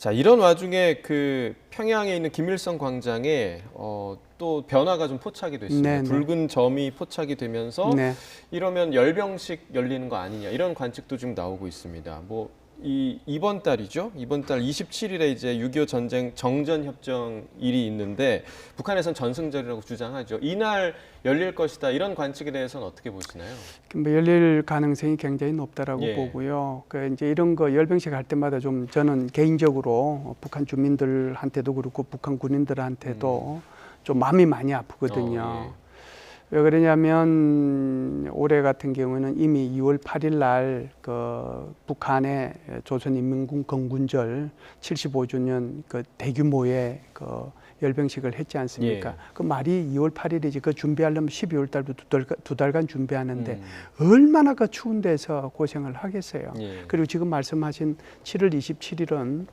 자, 이런 와중에 그 평양에 있는 김일성 광장에 또 변화가 좀 포착이 됐습니다. 네네. 붉은 점이 포착이 되면서 네. 이러면 열병식 열리는 거 아니냐 이런 관측도 지금 나오고 있습니다. 뭐 이번 달이죠. 이번 달 27일에 이제 6.25 전쟁 정전 협정일이 있는데 북한에선 전승절이라고 주장하죠. 이날 열릴 것이다. 이런 관측에 대해서는 어떻게 보시나요? 뭐 열릴 가능성이 굉장히 높다라고 예. 보고요. 그 이제 이런 거 열병식 할 때마다 좀 저는 개인적으로 북한 주민들한테도 그렇고 북한 군인들한테도 좀 마음이 많이 아프거든요. 예. 왜 그러냐면 올해 같은 경우는 이미 2월 8일 날 그 북한의 조선인민군 건군절 75주년 그 대규모의 그 열병식을 했지 않습니까? 예. 그 말이 2월 8일이지 그 준비하려면 12월 달부터 두 달간 준비하는데 얼마나 그 추운 데서 고생을 하겠어요. 예. 그리고 지금 말씀하신 7월 27일은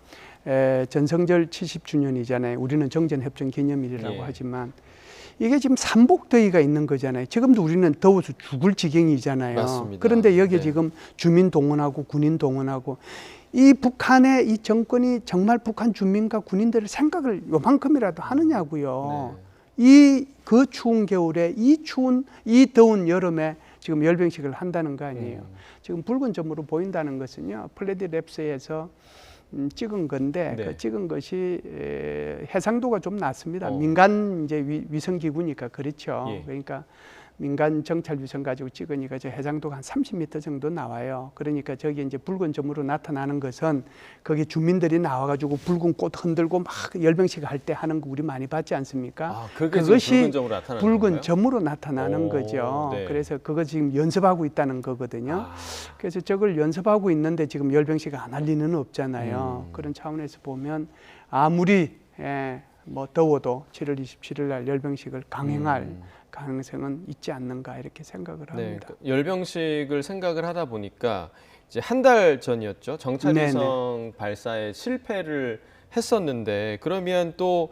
전성절 70주년이잖아요. 우리는 정전협정 기념일이라고 예. 하지만 이게 지금 삼복더위가 있는 거잖아요. 지금도 우리는 더워서 죽을 지경이잖아요. 맞습니다. 그런데 여기 네. 지금 주민 동원하고 군인 동원하고 이 북한의 이 정권이 정말 북한 주민과 군인들의 생각을 요만큼이라도 하느냐고요. 네. 그 추운 겨울에 이 더운 여름에 지금 열병식을 한다는 거 아니에요. 지금 붉은 점으로 보인다는 것은요. 플래디 랩스에서 찍은 건데 네. 그 찍은 것이 해상도가 좀 낮습니다. 어. 민간 이제 위성기구니까 그렇죠. 예. 그러니까 민간 정찰 위성 가지고 찍으니까 저 해상도가 한 30m 정도 나와요. 그러니까 저기 이제 붉은 점으로 나타나는 것은 거기 주민들이 나와가지고 붉은 꽃 흔들고 막 열병식 할 때 하는 거 우리 많이 봤지 않습니까? 아, 그게 그것이 붉은 점으로 나타나는 붉은 건가요? 점으로 나타나는 오, 거죠. 네. 그래서 그거 지금 연습하고 있다는 거거든요. 그래서 저걸 연습하고 있는데 지금 열병식 안 할 리는 없잖아요. 그런 차원에서 보면 아무리 뭐 더워도 7월 27일 날 열병식을 강행할 가능성은 있지 않는가 이렇게 생각을 합니다. 네, 열병식을 생각을 하다 보니까 이제 한 달 전이었죠. 정찰위성 발사에 실패를 했었는데 그러면 또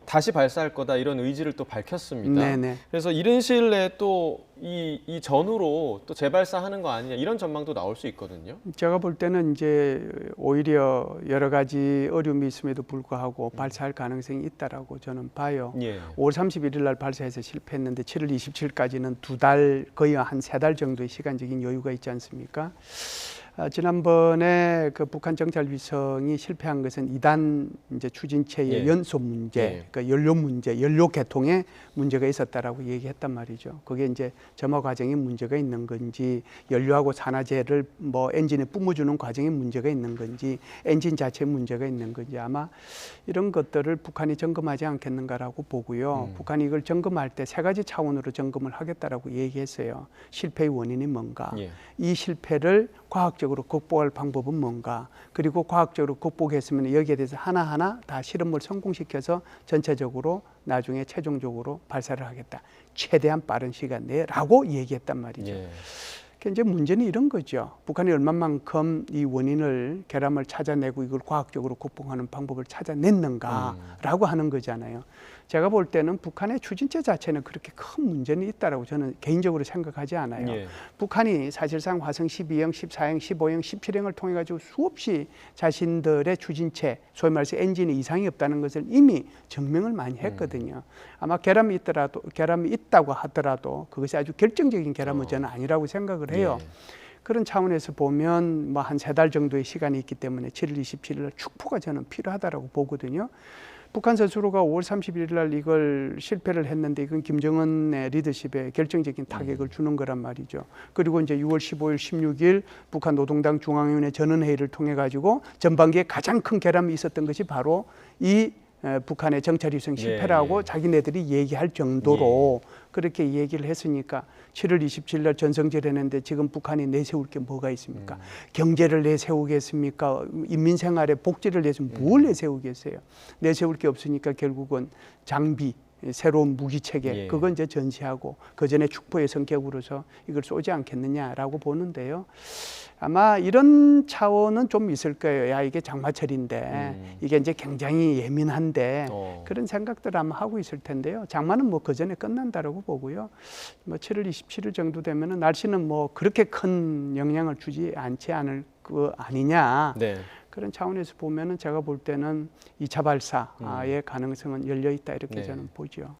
다시 발사할 거다 이런 의지를 또 밝혔습니다. 네네. 그래서 이른 시일 내에 또 이 전후로 또 재발사하는 거 아니냐 이런 전망도 나올 수 있거든요. 제가 볼 때는 이제 오히려 여러 가지 어려움이 있음에도 불구하고 발사할 가능성이 있다라고 저는 봐요. 예. 5월 31일 날 발사해서 실패했는데 7월 27일까지는 두 달 거의 한 세 달 정도의 시간적인 여유가 있지 않습니까? 지난번에 그 북한 정찰 위성이 실패한 것은 2단 이제 추진체의 예. 연소 문제, 예. 그러니까 연료 문제, 연료 개통에 문제가 있었다라고 얘기했단 말이죠. 그게 이제 점화 과정에 문제가 있는 건지, 연료하고 산화제를 뭐 엔진에 뿜어주는 과정에 문제가 있는 건지, 엔진 자체에 문제가 있는 건지 아마 이런 것들을 북한이 점검하지 않겠는가라고 보고요. 북한이 이걸 점검할 때 세 가지 차원으로 점검을 하겠다라고 얘기했어요. 실패의 원인이 뭔가, 예. 이 실패를 과학적으로 극복할 방법은 뭔가, 그리고 과학적으로 극복했으면 여기에 대해서 하나하나 다 실험을 성공시켜서 전체적으로 나중에 최종적으로 발사를 하겠다. 최대한 빠른 시간 내에 라고 얘기했단 말이죠. 예. 이제 문제는 이런 거죠. 북한이 얼마만큼 이 원인을, 결함을 찾아내고 이걸 과학적으로 극복하는 방법을 찾아냈는가라고 하는 거잖아요. 제가 볼 때는 북한의 추진체 자체는 그렇게 큰 문제는 있다라고 저는 개인적으로 생각하지 않아요. 예. 북한이 사실상 화성 12형, 14형, 15형, 17형을 통해 가지고 수없이 자신들의 추진체, 소위 말해서 엔진에 이상이 없다는 것을 이미 증명을 많이 했거든요. 아마 결함이 있다고 하더라도 그것이 아주 결정적인 결함은 저는 아니라고 생각을 해요. 예. 그런 차원에서 보면 뭐 한 세 달 정도의 시간이 있기 때문에 7월 27일 날 축포가 저는 필요하다라고 보거든요. 북한 스스로가 5월 31일 날 이걸 실패를 했는데 이건 김정은의 리더십에 결정적인 타격을 주는 거란 말이죠. 그리고 이제 6월 15일, 16일 북한 노동당 중앙위원회 전원회의를 통해 가지고 전반기에 가장 큰 결함이 있었던 것이 바로 이 북한의 정찰위성 실패라고 자기네들이 얘기할 정도로 그렇게 얘기를 했으니까 7월 27일 날 전성절 했는데 지금 북한이 내세울 게 뭐가 있습니까? 경제를 내세우겠습니까? 인민생활에 복지를 내세우면 뭘 내세우겠어요? 내세울 게 없으니까 결국은 장비, 새로운 무기체계, 그건 이제 전시하고 그 전에 축포의 성격으로서 이걸 쏘지 않겠느냐라고 보는데요. 아마 이런 차원은 좀 있을 거예요. 야, 이게 장마철인데 이게 이제 굉장히 예민한데 그런 생각들 아마 하고 있을 텐데요. 장마는 뭐 그 전에 끝난다라고 보고요. 뭐 7월 27일 정도 되면은 날씨는 뭐 그렇게 큰 영향을 주지 않지 않을 거 아니냐. 네. 그런 차원에서 보면은 제가 볼 때는 2차 발사의 가능성은 열려 있다 이렇게 네. 저는 보죠.